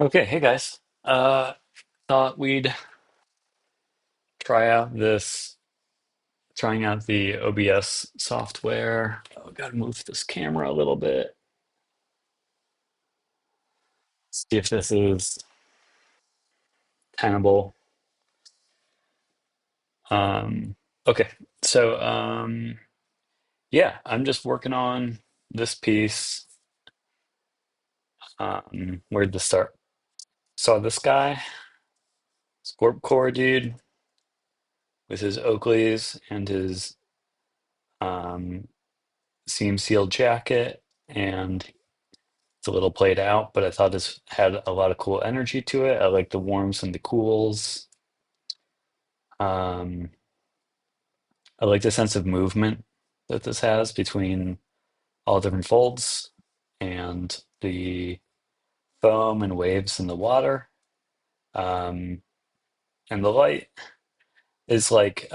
Okay, hey guys. Thought we'd try out trying out the OBS software. Oh, gotta move this camera a little bit. See if this is tenable. Um, okay, so yeah, I'm just working on this piece. Where'd this start? Saw this guy, Gorpcore dude, with his Oakleys and his um, seam sealed jacket, and it's a little played out, but I thought this had a lot of cool energy to it. I like the warms and the cools. Um, I like the sense of movement that this has between all different folds and the foam and waves in the water. Um, and the light is like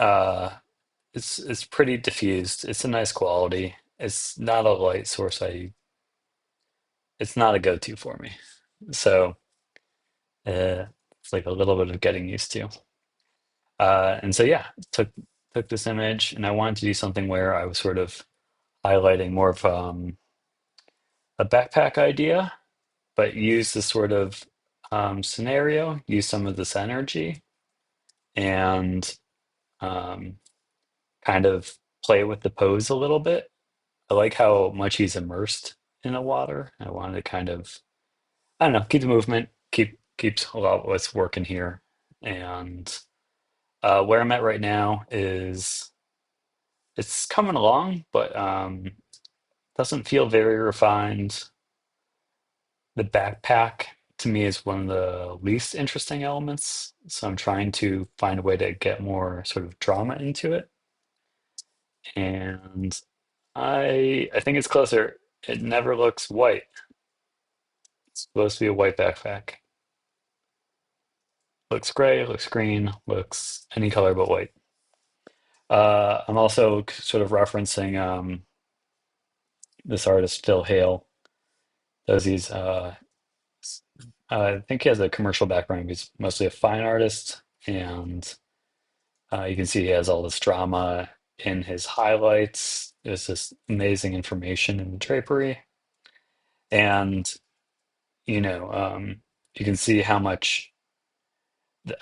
it's pretty diffused. It's a nice quality. It's not a light source it's not a go-to for me. So uh, it's like a little bit of getting used to. And so yeah, took this image, and I wanted to do something where I was sort of highlighting more of a backpack idea, but use this sort of scenario, use some of this energy, and um, kind of play with the pose a little bit. I like how much he's immersed in the water. I wanted to kind of, I don't know, keep the movement, keeps a lot of what's working here. And where I'm at right now is it's coming along, but doesn't feel very refined. The backpack to me is one of the least interesting elements, so I'm trying to find a way to get more sort of drama into it. And I think it's closer. It never looks white. It's supposed to be a white backpack. Looks gray, looks green, looks any color but white. I'm also sort of referencing this artist Phil Hale. Does these I think he has a commercial background. He's mostly a fine artist, and you can see he has all this drama in his highlights. There's this amazing information in the drapery, and you know, you can see how much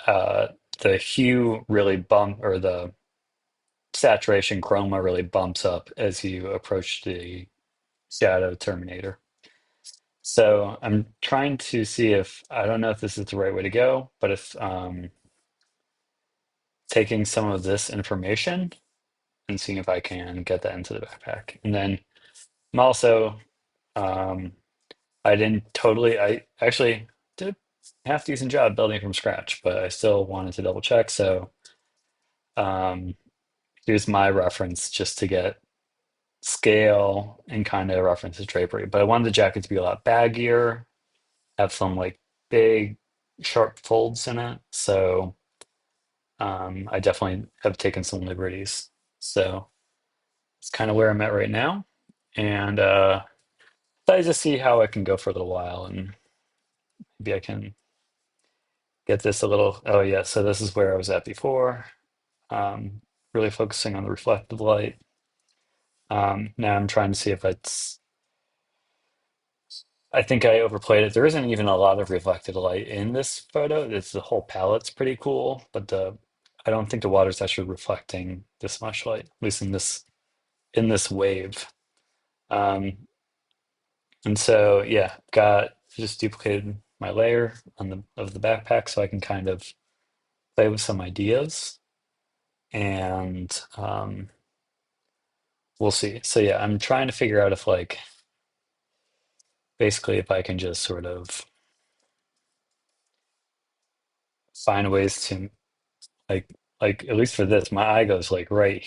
uh, the hue really or the saturation chroma really bumps up as you approach the shadow terminator. So I'm trying to see if I don't know if this is the right way to go, but if taking some of this information and seeing if I can get that into the backpack. And then I'm also, um, I didn't totally, I actually did a half decent job building from scratch, but I still wanted to double check. So um, here's my reference just to get scale and kind of reference the drapery. But I wanted the jacket to be a lot baggier, have some like big, sharp folds in it. So I definitely have taken some liberties. So it's kind of where I'm at right now. And I just see how I can go for a little while, and maybe I can get this a little. Oh, yeah. So this is where I was at before, um, really focusing on the reflective light. Now I'm trying to see if I think I overplayed it. There isn't even a lot of reflected light in this photo. It's the whole palette's pretty cool, but I don't think the water's actually reflecting this much light, at least in this wave. Um, and so yeah, got just duplicated my layer on the of the backpack so I can kind of play with some ideas, and we'll see. So yeah, I'm trying to figure out if like basically if I can just sort of find ways to like at least for this, my eye goes like right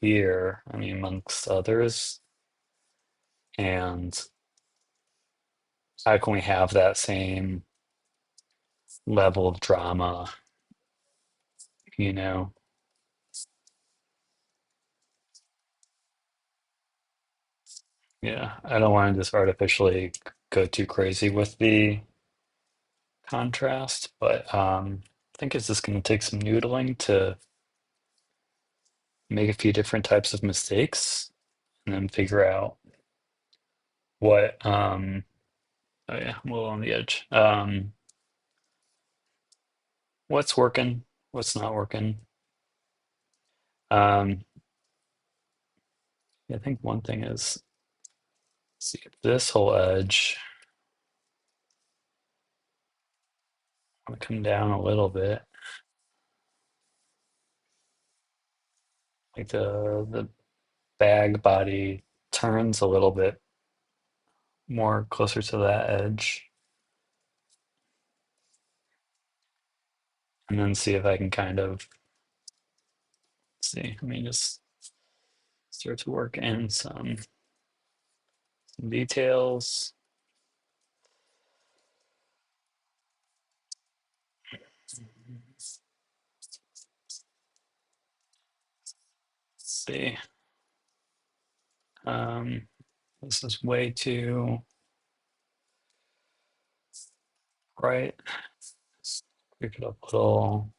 here. I mean, amongst others, and how can we have that same level of drama? You know, yeah. I don't want to just artificially go too crazy with the contrast, but I think it's just going to take some noodling to make a few different types of mistakes and then figure out what oh yeah, I'm a little on the edge. What's working, what's not working. Um, I think one thing is, see if this whole edge, I'm gonna come down a little bit, like the bag body turns a little bit more closer to that edge, and then see if I can kind of see. Let me just start to work in some details. Let's see. Um, this is way too bright. Let's pick it up a little.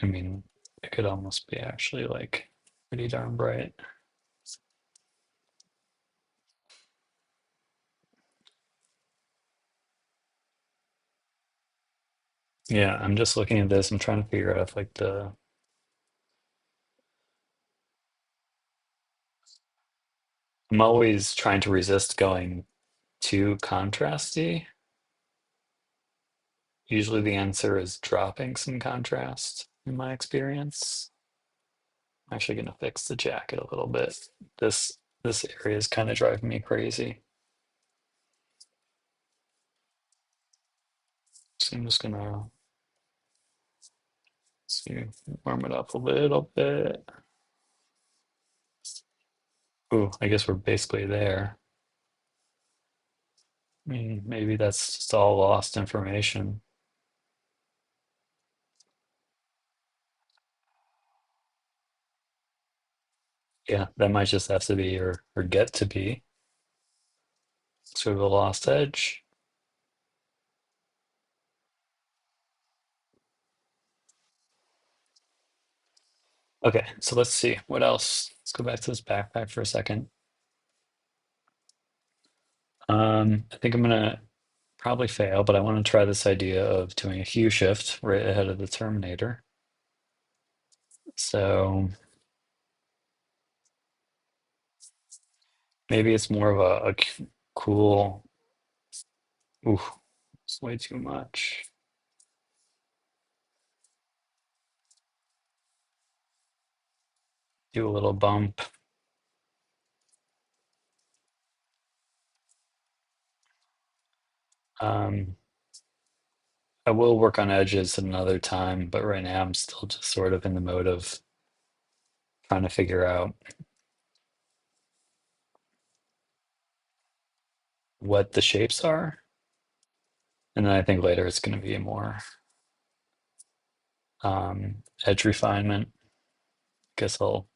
I mean, it could almost be actually like pretty darn bright. Yeah, I'm just looking at this. I'm trying to figure out if like I'm always trying to resist going too contrasty. Usually the answer is dropping some contrast in my experience. I'm actually gonna fix the jacket a little bit. This area is kind of driving me crazy. So I'm just gonna see, warm it up a little bit. Ooh, I guess we're basically there. I mean, maybe that's just all lost information. Yeah, that might just have to be or get to be sort of a lost edge. Okay, so let's see what else. Let's go back to this backpack for a second. I think I'm gonna probably fail, but I want to try this idea of doing a hue shift right ahead of the Terminator. So maybe it's more of a cool. Ooh, it's way too much. Do a little bump. Um, I will work on edges at another time, but right now I'm still just sort of in the mode of trying to figure out what the shapes are. And then I think later it's going to be a more edge refinement. Guess I'll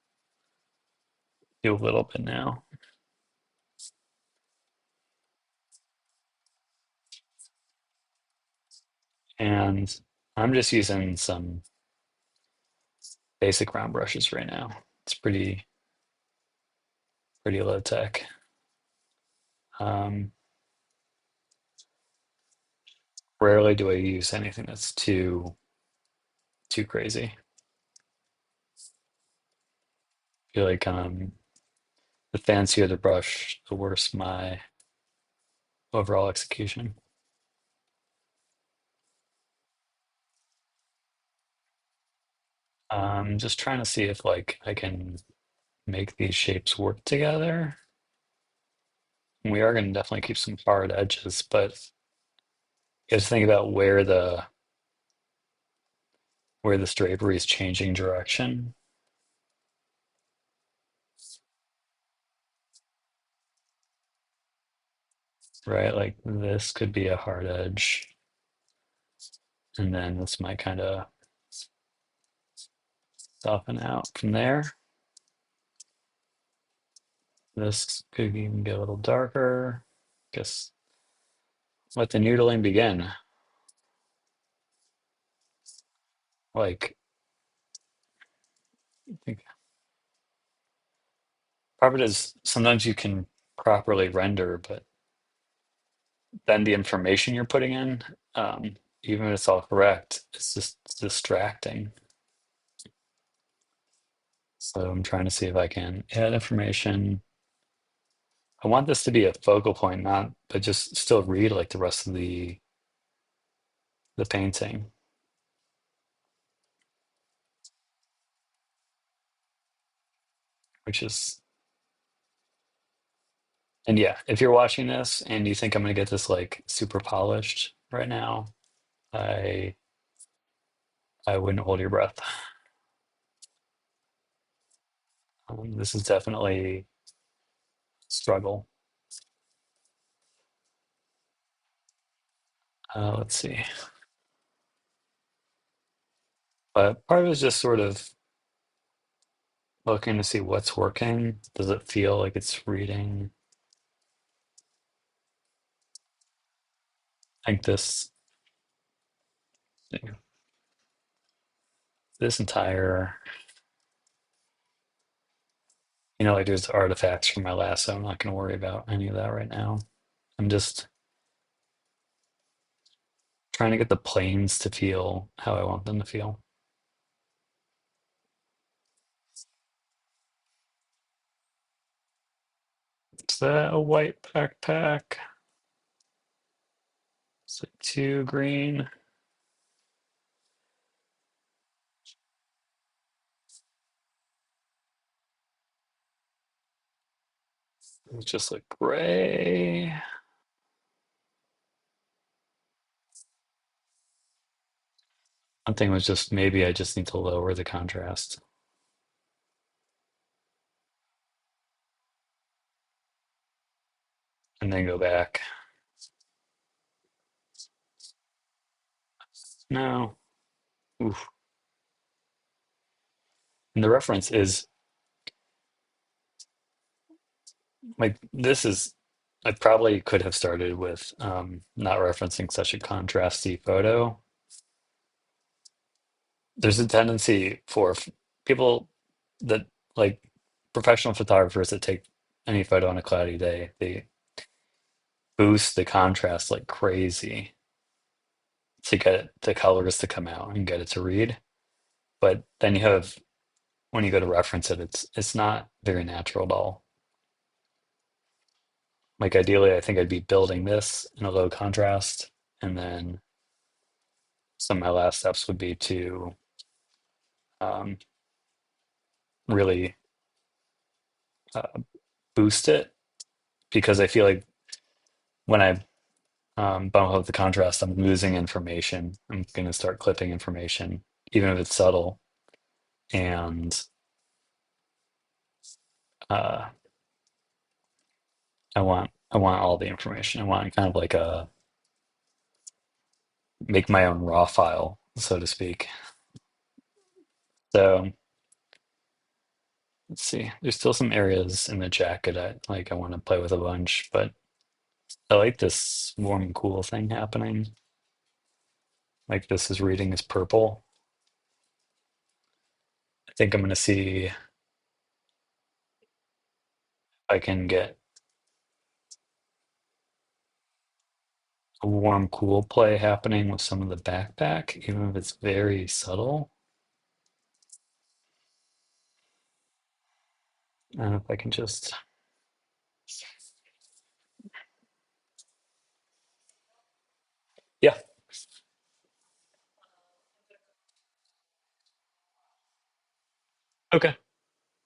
do a little bit now. And I'm just using some basic round brushes right now. It's pretty low tech. Um, Rarely do I use anything that's too crazy. I feel like the fancier the brush, the worse my overall execution. Just trying to see if like I can make these shapes work together. We are going to definitely keep some hard edges, but you have to think about where this drapery is changing direction, right? Like this could be a hard edge, and then this might kind of soften out from there. This could even get a little darker. Guess let the noodling begin. Like, I think part of it is sometimes you can properly render, but then the information you're putting in, even if it's all correct, it's just distracting. So I'm trying to see if I can add information. I want this to be a focal point, not but just still read like the rest of the painting, which is and yeah, if you're watching this and you think I'm gonna get this like super polished right now, I I wouldn't hold your breath. This is definitely a struggle. Let's see. But part of it is just sort of looking to see what's working. Does it feel like it's reading? I think this entire, like there's artifacts from my lasso. I'm not going to worry about any of that right now. I'm just trying to get the planes to feel how I want them to feel. Is that a white backpack? Is it too green? It's just like gray. One thing was just maybe I just need to lower the contrast and then go back. No. Oof. And the reference is like this is I probably could have started with not referencing such a contrasty photo. There's a tendency for people that like professional photographers that take any photo on a cloudy day, they boost the contrast like crazy to get the colors to come out and get it to read. But then you have when you go to reference it, it's not very natural at all. Like ideally, I think I'd be building this in a low contrast, and then some of my last steps would be to um, really uh, boost it because I feel like when I bump up the contrast, I'm losing information. I'm going to start clipping information, even if it's subtle. And uh, I want all the information. I want kind of like a make my own raw file, so to speak. So let's see. There's still some areas in the jacket I want to play with a bunch, but I like this warm and cool thing happening. Like this is reading as purple. I think I'm gonna see if I can get a warm cool play happening with some of the backpack, even if it's very subtle. And if I can just yeah, okay.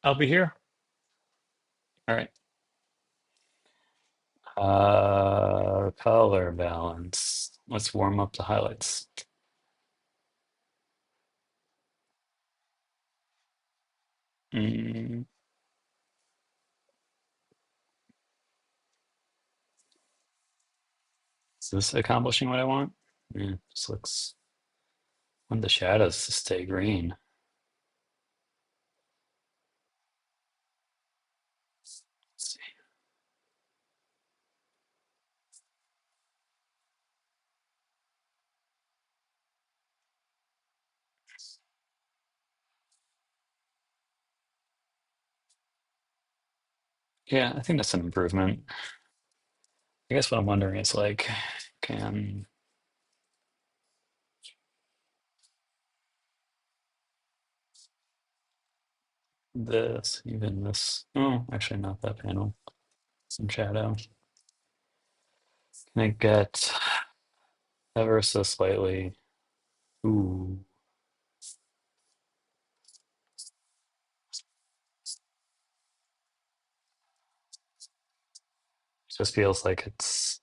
I'll be here. All right. Color balance. Let's warm up the highlights. Mm, is this accomplishing what I want? Yeah, this looks. I want the shadows to stay green. Yeah, I think that's an improvement. I guess what I'm wondering is like, can this, even this, oh, actually not that panel, some shadow. Can I get ever so slightly, ooh, just feels like it's,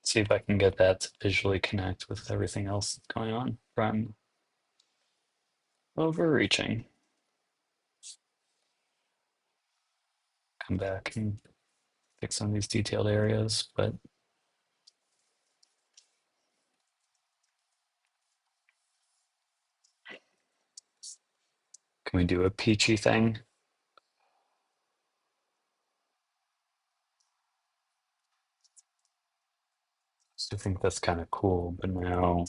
see if I can get that to visually connect with everything else going on from overreaching. Come back and fix some of these detailed areas, but can we do a peachy thing? I think that's kind of cool, but now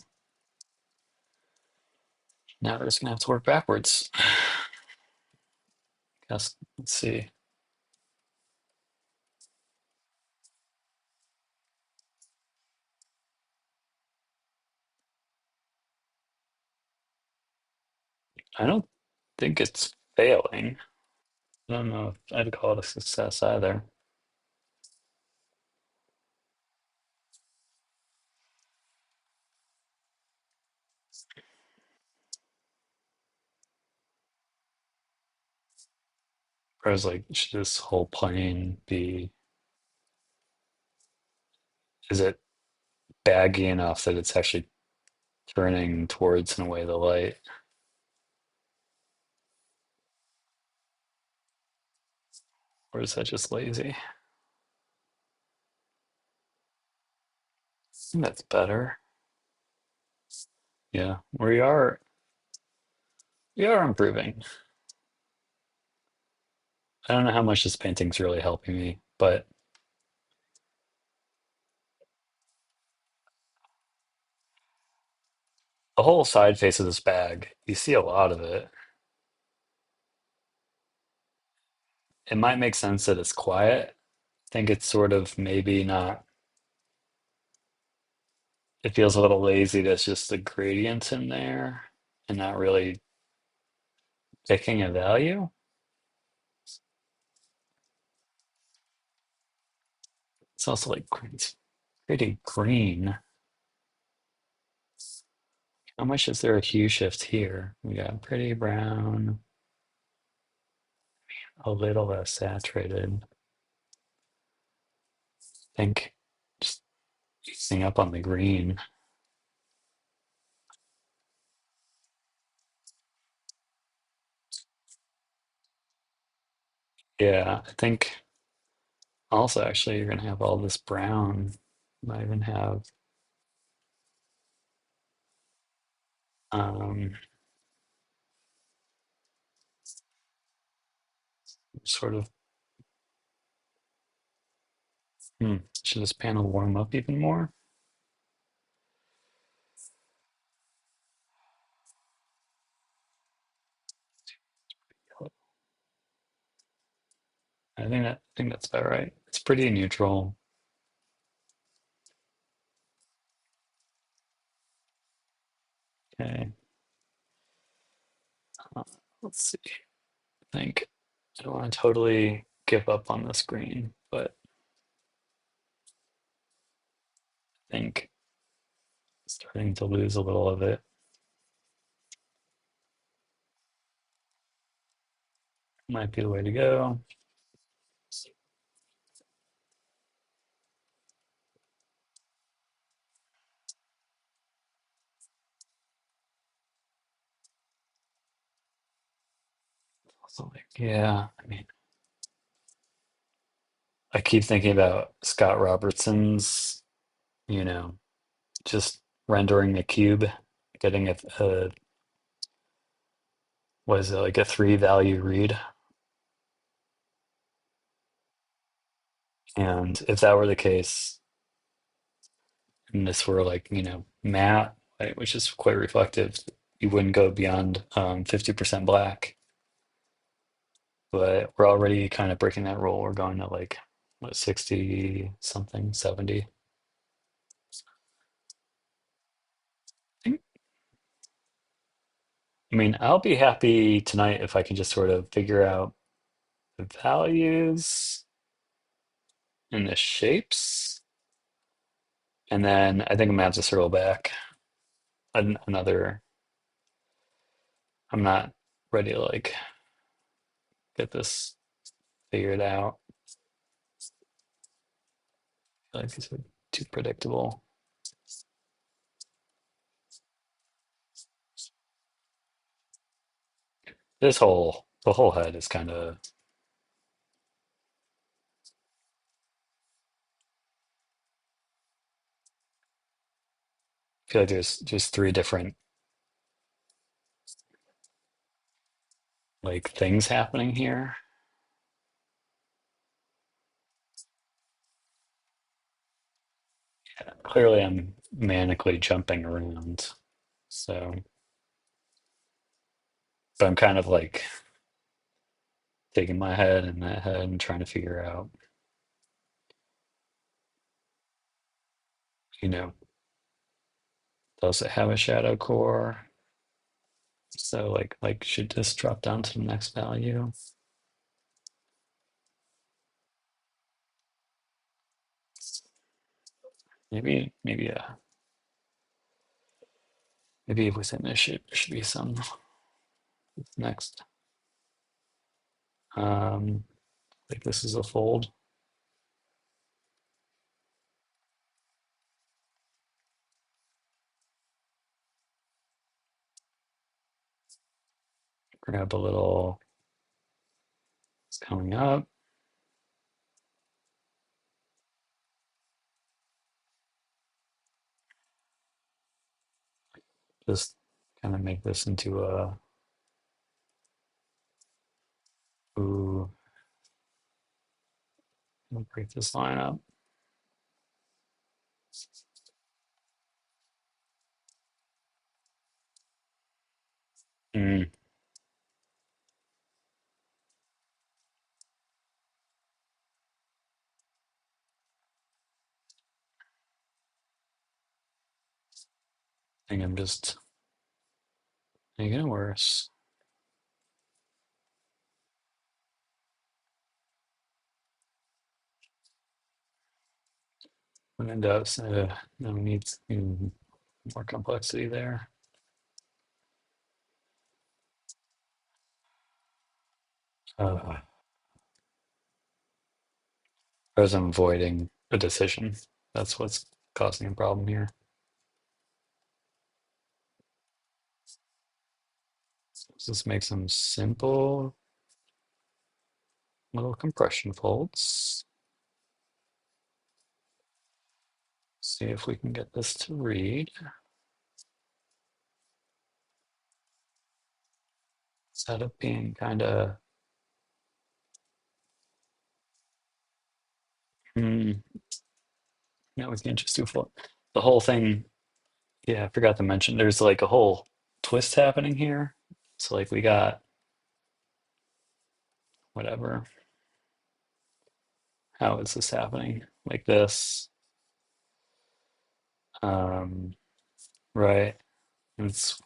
we're just gonna have to work backwards. Guess, let's see. I don't think it's failing. I don't know if I'd call it a success either. Whereas like, should this whole plane be, is it baggy enough that it's actually turning towards and away the light? Or is that just lazy? I think that's better. Yeah, we are improving. I don't know how much this painting's really helping me, but the whole side face of this bag, you see a lot of it. It might make sense that it's quiet. I think it's sort of maybe not, it feels a little lazy. There's just the gradients in there and not really picking a value. It's also like it's pretty green. How much is there a hue shift here? We got pretty brown, a little less saturated. I think just easing up on the green. Yeah, I think also actually you're gonna have all this brown. Might even have um, sort of, should this panel warm up even more? I think that's about right. It's pretty neutral. Okay. Uh, let's see. I think I don't want to totally give up on this green, but I think starting to lose a little of it might be the way to go. Also, like, yeah, I mean, I keep thinking about Scott Robertson's, you know, just rendering a cube, getting a was it like a three value read? And if that were the case, and this were like, matte, right, which is quite reflective, you wouldn't go beyond 50% black, but we're already kind of breaking that rule. We're going to like what 60 something, 70. think- I mean, I'll be happy tonight if I can just sort of figure out the values and the shapes. And then I think I'm gonna have to circle back another. I'm not ready to like get this figured out. I feel like these are too predictable. The whole head is kind of, I feel like there's just three different like things happening here. Clearly, I'm manically jumping around. So, but I'm kind of like taking my head and that head and trying to figure out, you know, does it have a shadow core? So like should this drop down to the next value? Maybe maybe within this should be some next. Like this is a fold. Grab a little. It's coming up. Just kind of make this into a. Ooh, we'll break this line up. Mm, I think I'm just making it worse. When it does, no needs more complexity there. Uh, Whereas I'm avoiding a decision. That's what's causing a problem here. So let's make some simple little compression folds. See if we can get this to read. Instead of being kind of, hmm, no, we can't just do full. The whole thing, yeah, I forgot to mention, there's like a whole twist happening here. So like we got whatever. How is this happening? Like this, um, right? It's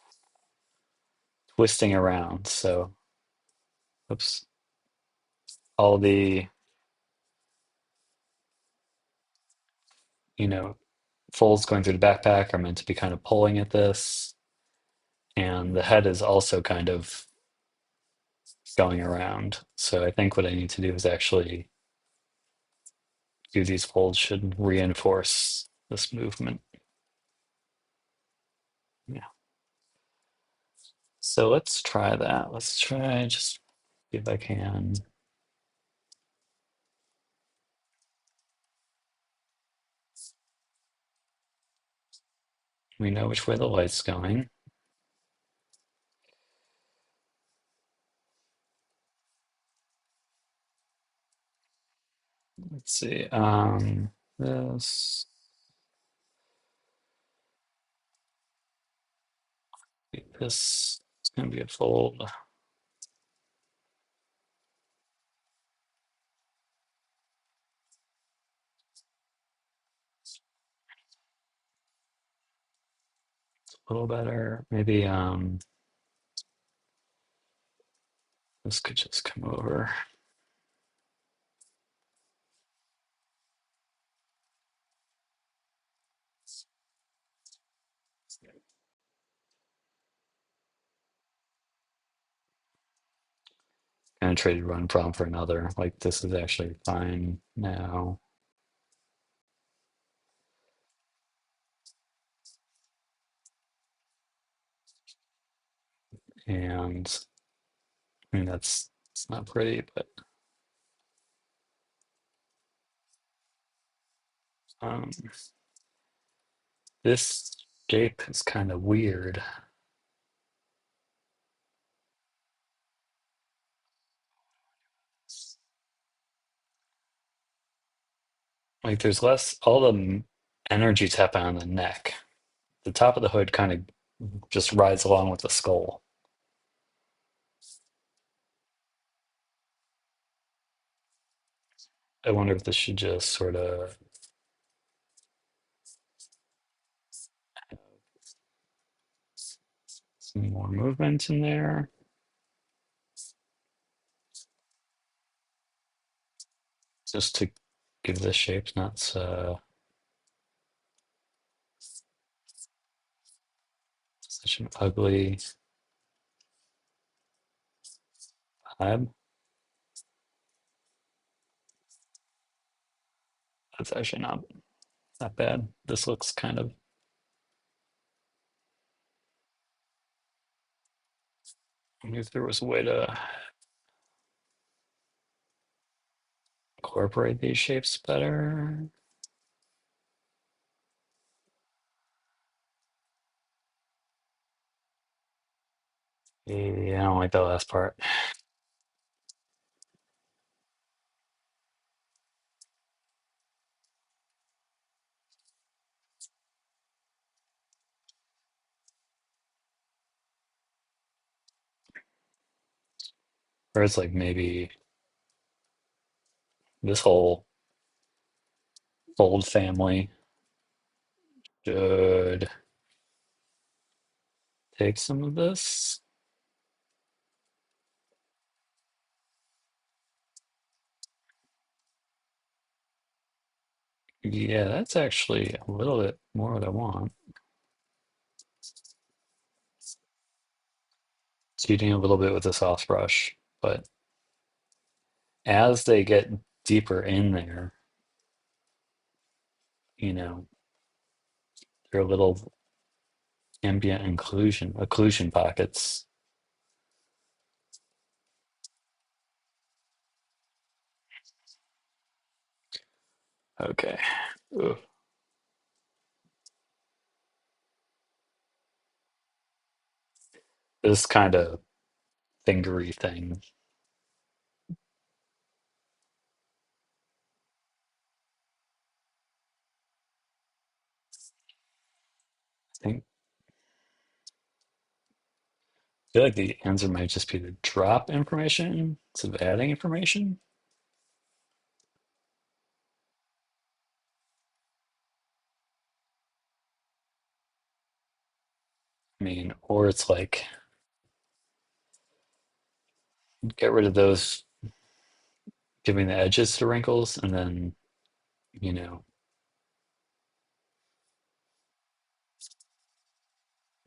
twisting around. So, oops, all the, you know, folds going through the backpack are meant to be kind of pulling at this. And the head is also kind of going around. So I think what I need to do is actually do these folds should reinforce this movement. Yeah. So let's try that. Let's try just see if I can. We know which way the light's going. Let's see. This. this is gonna be a fold. A little better. Maybe this could just come over. And traded one problem for another. Like this is actually fine now. And I mean that's it's not pretty, but um this shape is kind of weird. Like there's less all the energy's happening on the neck. The top of the hood kind of just rides along with the skull. I wonder if this should just sort of some more movement in there, just to give the shape not such an ugly vibe. That's actually not bad. This looks kind of. I wonder if there was a way to incorporate these shapes better. Yeah, I don't like that last part. Or it's like maybe this whole fold family should take some of this. Yeah, that's actually a little bit more what I want. Cheating a little bit with the soft brush, but as they get deeper in there, you know, there are little ambient occlusion pockets. Okay. Ugh. This kind of fingery thing. I think I feel like the answer might just be to drop information instead of adding information. I mean, or it's like get rid of those giving the edges to wrinkles and then, you know,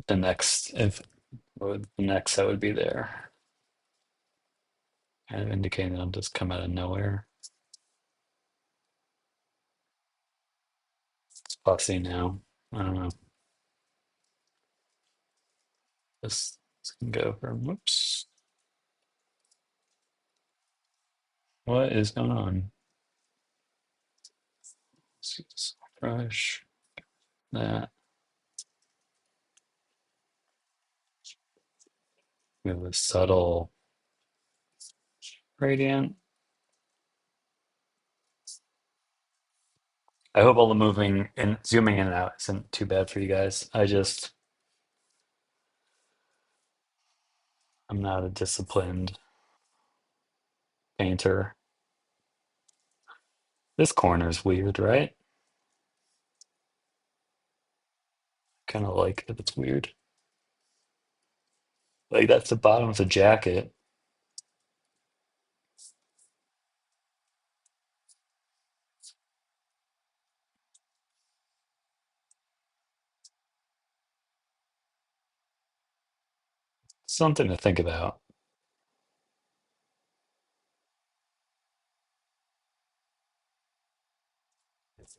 the next if the next that would be there. Kind of indicating that I'll just come out of nowhere. It's fussy now. I don't know. This can go for whoops. What is going on? Let's see this brush. That. We have a subtle gradient. I hope all the moving and zooming in and out isn't too bad for you guys. I just I'm not a disciplined painter. This corner's weird, right? Kind of like that it's weird. Like that's the bottom of the jacket. Something to think about.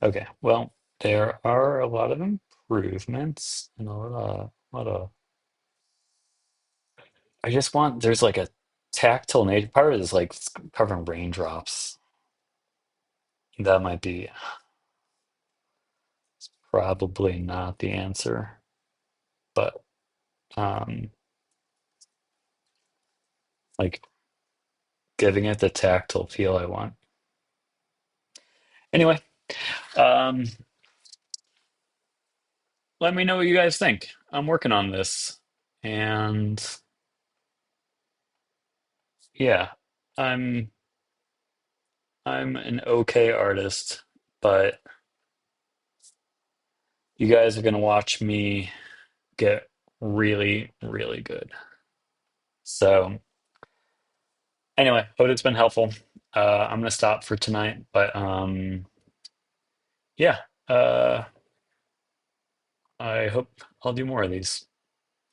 Okay, well, there are a lot of improvements and I just want there's like a tactile nature. Part of it is like covering raindrops. That might be probably not the answer, but um, like giving it the tactile feel I want. Anyway, um, let me know what you guys think. I'm working on this, and yeah, I'm I'm an okay artist, but you guys are gonna watch me get really, really good. So anyway, hope it's been helpful. I'm gonna stop for tonight, but yeah, I hope I'll do more of these.